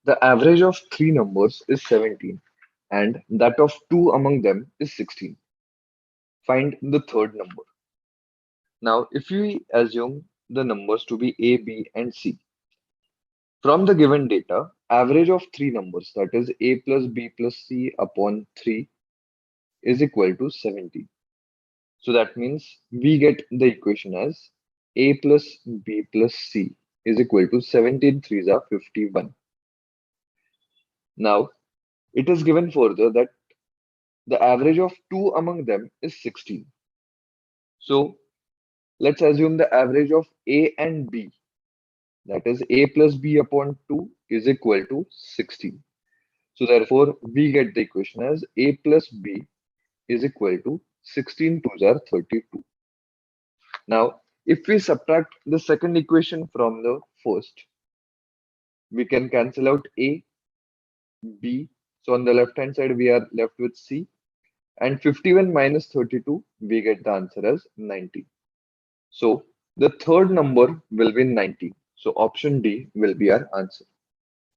The average of three numbers is 17 and that of two among them is 16. Find the third number. Now, if we assume the numbers to be A, B, and C, from the given data, average of three numbers, that is A plus B plus C upon 3, is equal to 17. So that means we get the equation as A plus B plus C is equal to 17 threes are 51. Now, it is given further that the average of two among them is 16. So let's assume the average of A and B, that is A plus B upon 2 is equal to 16. So therefore, we get the equation as A plus B is equal to 16 twos are 32. Now, if we subtract the second equation from the first, we can cancel out A, B. So on the left hand side, we are left with C. And 51 minus 32, we get the answer as 90. So the third number will be 90. So option D will be our answer.